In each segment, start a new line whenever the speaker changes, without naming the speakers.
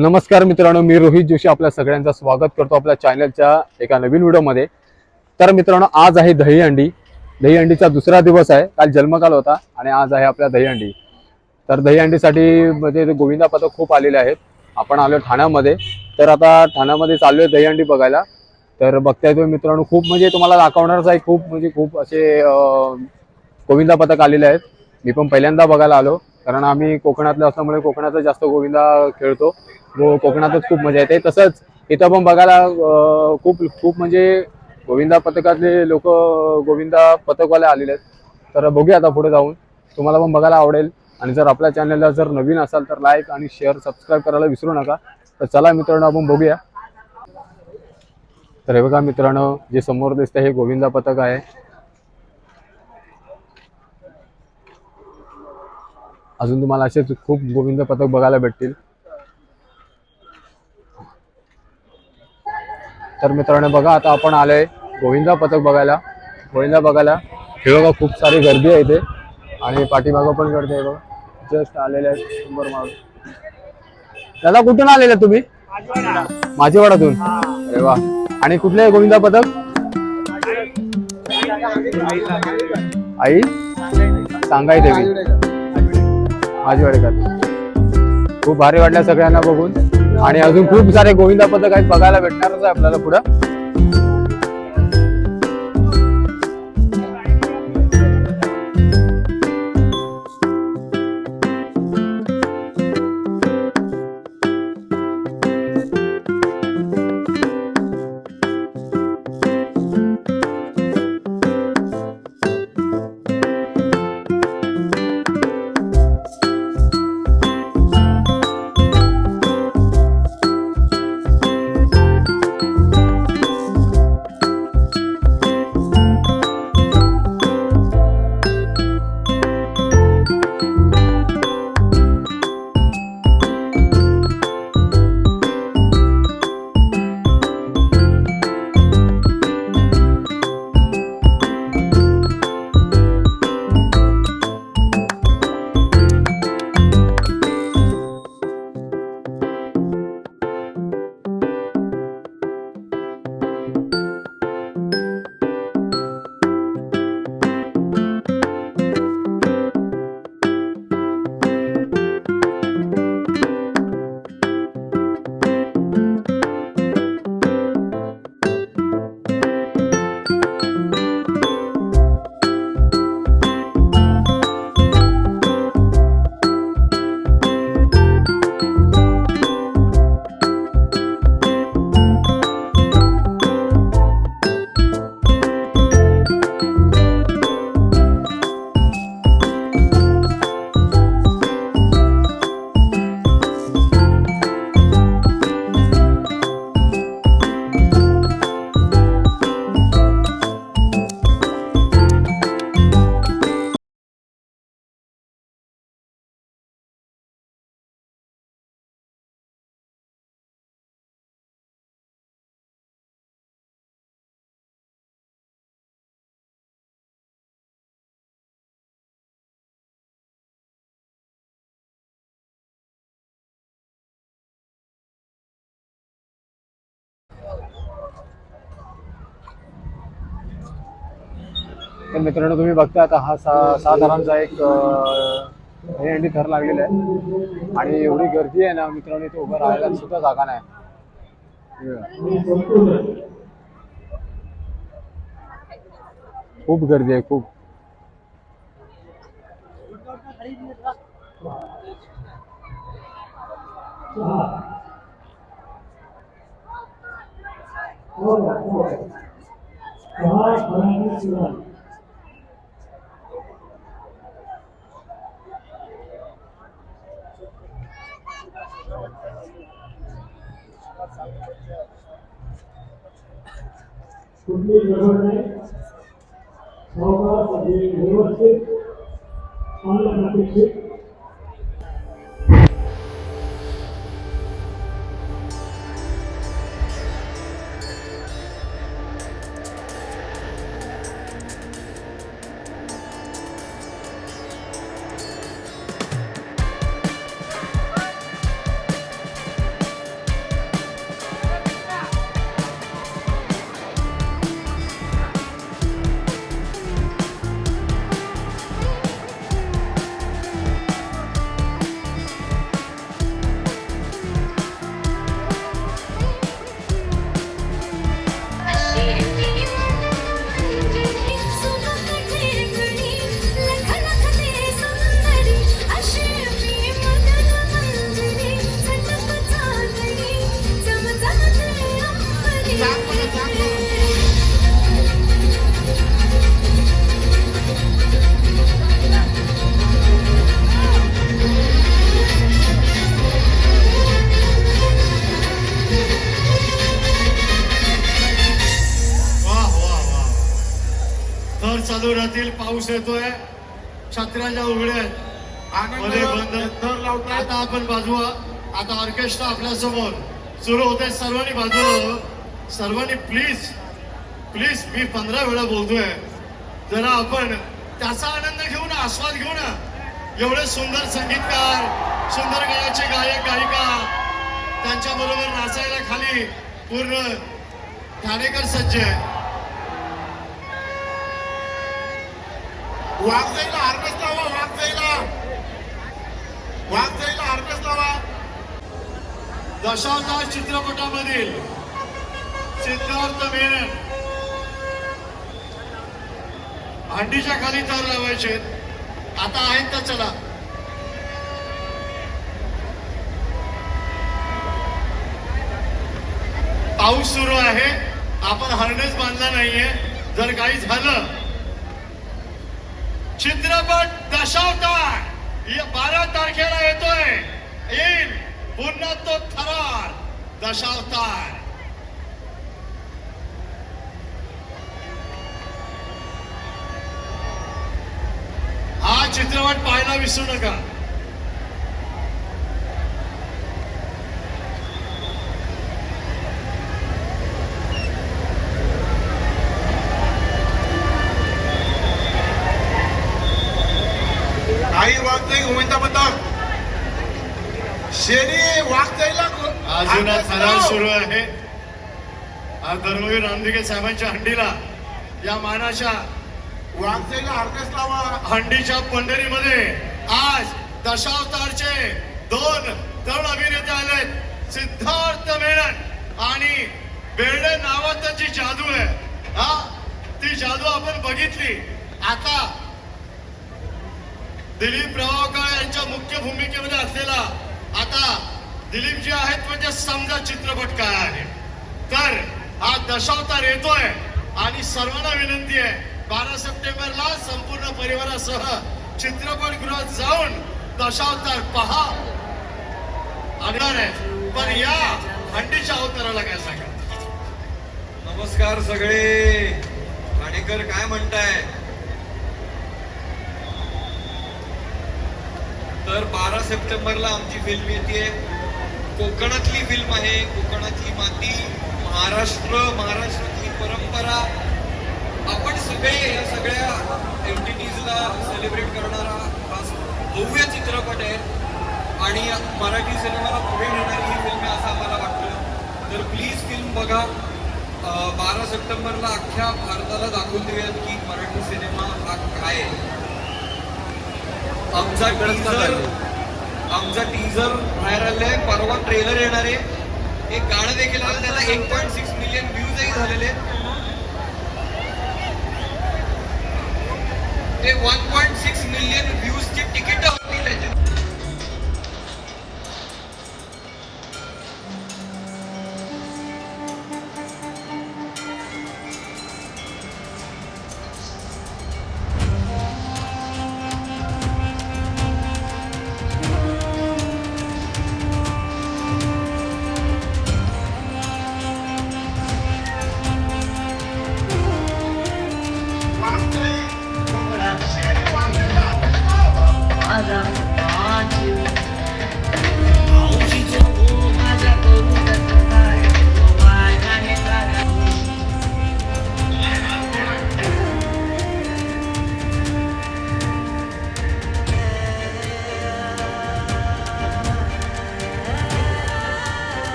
नमस्कार मित्रांनो, मी रोहित जोशी आपल्या सगळ्यांचं स्वागत करतो आपल्या चॅनलच्या एका नवीन व्हिडिओमध्ये। तर मित्रांनो, आज आहे दहीहंडी। दहीहंडीचा दुसरा दिवस आहे। काल जन्मकाल होता आणि आज आहे आपल्या दहीहंडी। तर दहीहंडीसाठी म्हणजे गोविंदा पथक खूप आलेले आहेत। आपण आलो ठाण्यामध्ये। तर आता ठाण्यामध्ये चाललोय दहीहंडी बघायला। तर बघताय तुम्ही मित्रांनो, खूप म्हणजे तुम्हाला दाखवणारच आहे। खूप असे गोविंदा पथक आलेले आहेत। मी पण पहिल्यांदा बघायला आलो, कारण आम्ही कोकणातले असल्यामुळे कोकणातच जास्त गोविंदा खेळतो व कोकणातच खूप मजा येते। तसंच इथं पण बघायला खूप म्हणजे गोविंदा पथकातले लोक गोविंदा पथकवाले आलेले आहेत। तर बघूया आता पुढे जाऊन, तुम्हाला पण बघायला आवडेल। आणि जर आपल्या चॅनलला जर नवीन असाल तर लाईक आणि शेअर सबस्क्राईब करायला विसरू नका। तर चला मित्रांनो, आपण बघूया। तर हे बघा मित्रांनो, जे समोर दिसतंय हे गोविंदा पथक आहे। अजून तुम्हाला असेच खूप गोविंदा पथक बघायला भेटतील। तर मित्रांनो बघा, आता आपण आलोय गोविंदा पथक बघायला। गोविंदा बघायला हे बघा, खूप सारी गर्दी आहे इथे आणि पाठीमागं पण गर्दी आहे बघा। जस्ट आलेले आहेत शंभर माणूस। दादा, कुठून आलेले तुम्ही? माझीवाडातून। अरे वा। आणि कुठले आहे गोविंदा पथक? आई सांगाई देवी माझीवाडेकर। खूप भारी वाटलं सगळ्यांना बघून। आणि अजून खूप सारे गोविंदा पथक आहेत, बघायला भेटणारच आहे आपल्याला पुढं। तर मित्रांनो, तुम्ही बघता आता हा सहा थरांचा एक दहीहंडी थर लागलेला आहे। आणि एवढी गर्दी आहे ना मित्रांनो, इथे उभं राहायला सुद्धा जागा नाही। खूप गर्दी आहे, खूप।
कुठली गडबड नाही, सावकाश व्यवस्थित ऑनलाईन अपेक्षित।
थर चालू राहतील. पाऊस येतोय, छत्र्याच्या उघड्या आहेत, मध्ये बंद. आता आपण बाजूला, आता ऑर्केस्ट्रा आपल्या समोर सुरू होते. सर्वांनी बाजूला, सर्वांनी प्लीज प्लीज, मी 15 वेळा बोलतोय, जरा आपण त्याचा आनंद घेऊ ना, आस्वाद घेऊ ना. एवढे सुंदर संगीतकार, सुंदर गाण्याचे गायक गायिका, त्यांच्या बरोबर नाचायला खाली पूर्ण ठाणेकर सज्ज आहे.
वाघजाईला हार्वेस्ट लावा, वाघजाईला हार्वेस्ट लावा.
दशावतार चित्रपटामधील सिद्धार्थ मेनन हंडीच्या खाली थर लावायचे. आता आहेत तर चला. पाऊस सुरू आहे, आपण हार्नेस बांधला नाहीये. जर काही झालं, चित्रपट दशावतार 12 तारखेला येतोय. येईल पुन्हा तो थरार दशावतार. हा चित्रपट पाहायला विसरू नका.
आई वाघजाई गोविंदा पथक शेरी वाघजाईला
अजून थरार सुरू आहे. आज धर्मवीर रामदिगे साहेबांच्या हंडीला, या मानाच्या
वाघजाईला हार्वेस्ट लावा.
हंडीच्या पंढरीमध्ये आज दशावतारचे 2 तरुण अभिनेते आलेत. सिद्धार्थ मेनन आणि बेर्डे नावात जी जादू आहे, हा ती जादू आपण बघितली. आता दिलीप प्रभावळकर यांच्या मुख्य भूमिकेमध्ये असलेला आता दिलीप जे आहेत म्हणजे समजा चित्रपट काय आहे. तर हा दशावतार येतोय आणि सर्वांना विनंती आहे, 12 सप्टेंबरला संपूर्ण परिवारासह चित्रपटगृहात जाऊन दशावतार पहा. आणणार आहे, पण या हंडीच्या अवताराला काय सांगा.
नमस्कार सगळे. ठाणेकर काय म्हणताय? तर 12 सप्टेंबरला आमची फिल्म येते. कोकणातली फिल्म आहे. कोकणातली माती, महाराष्ट्रातली परंपरा, आपण सगळे या सगळ्या एंटिटीजला सेलिब्रेट करणारा हा भव्य चित्रपट आहे आणि मराठी सिनेमाला पुढे नेणारी ही फिल्म आहे असं आम्हाला वाटतं. तर प्लीज फिल्म बघा. 12 सप्टेंबरला अख्ख्या भारताला दाखवून देऊयात की मराठी सिनेमा हा काय आहे. आमचा टीजर बाहेर आलाय, परवा ट्रेलर येणार आहे. एक गाणं देखील आलं, त्याला 1.6 मिलियन व्ह्यूजही झालेले. ते 1.6 मिलियन व्ह्यूजची तिकीट होती त्याची.
वाघजाई शेरी वाघजाईला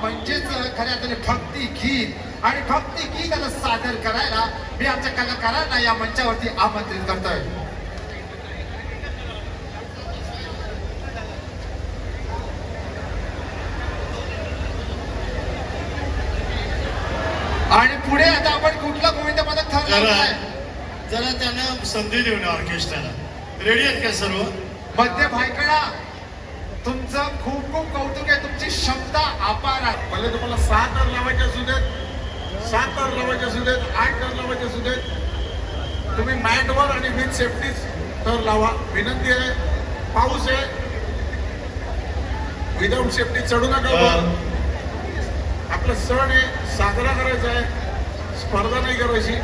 म्हणजेच खऱ्या अर्थाने भक्ती गीत आणि भक्ती गीताला सादर करायला मी आमच्या कलाकारांना या मंचावरती आमंत्रित करतोय. आणि पुढे आता आपण कुठला गोविंद पदक
जरा
ठरवलाय?
जरा त्यांना संधी देऊ नये ऑर्केस्ट्राला. रेडी आहेत का सर्व?
मध्य भायकडा तुमचं खूप खूप कौतुक आहे. तुमची क्षमता अपार आहे.
भले तुम्हाला 6 तर लावायचे असू देत, 7 तर लावायचे असू देत, 8 तर लावायचे असू देत, तुम्ही मॅटवर आणि विथ सेफ्टी तर लावा. विनंती आहे, पाऊस आहे, विदाऊट सेफ्टी चढू नका वर. आपला सण आहे, साजरा करायचा आहे, स्पर्धा नाही करायची.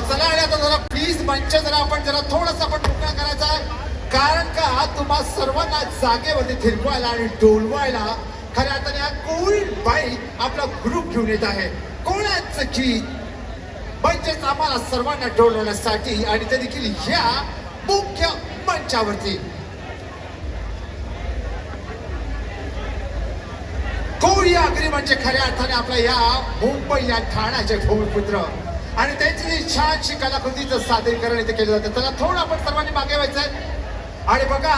चला आणि आता जरा प्लीज मंच जरा आपण जरा थोडस आपण मोकळा करायचा आहे. कारण का तुम्हा सर्वांना जागेवरती थिरकवायला आणि डोलवायला खऱ्या अर्थाने हा कोळी बाई आपला ग्रुप घेऊन येत आहे. कोणाचं गीत म्हणजेच आम्हाला सर्वांना डोलवण्यासाठी आणि ते देखील ह्या मुख्य मंचावरती. कोळी आगरी म्हणजे खऱ्या अर्थाने आपल्या या मुंबई या ठाण्याचे भूमिपुत्र आणि त्यांची जी छानशी कलाकृतीचं सादरीकरण इथे केलं जातं. त्याला थोडं आपण सर्वांनी मागे व्हायचंय. आणि बघा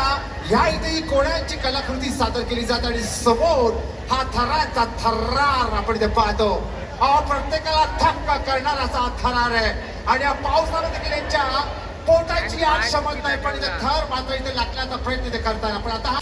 ह्या इथे कोणाची कलाकृती सादर केली जाते आणि समोर हा थराचा थरार आपण इथे पाहतो. प्रत्येकाला थक्क करणारा असा थरार आहे. आणि या पावसामध्ये देखील यांच्या पोटाची आग शमत नाही, पण इथे थर मात्र इथे लागण्याचा प्रयत्न इथे करताना. पण आता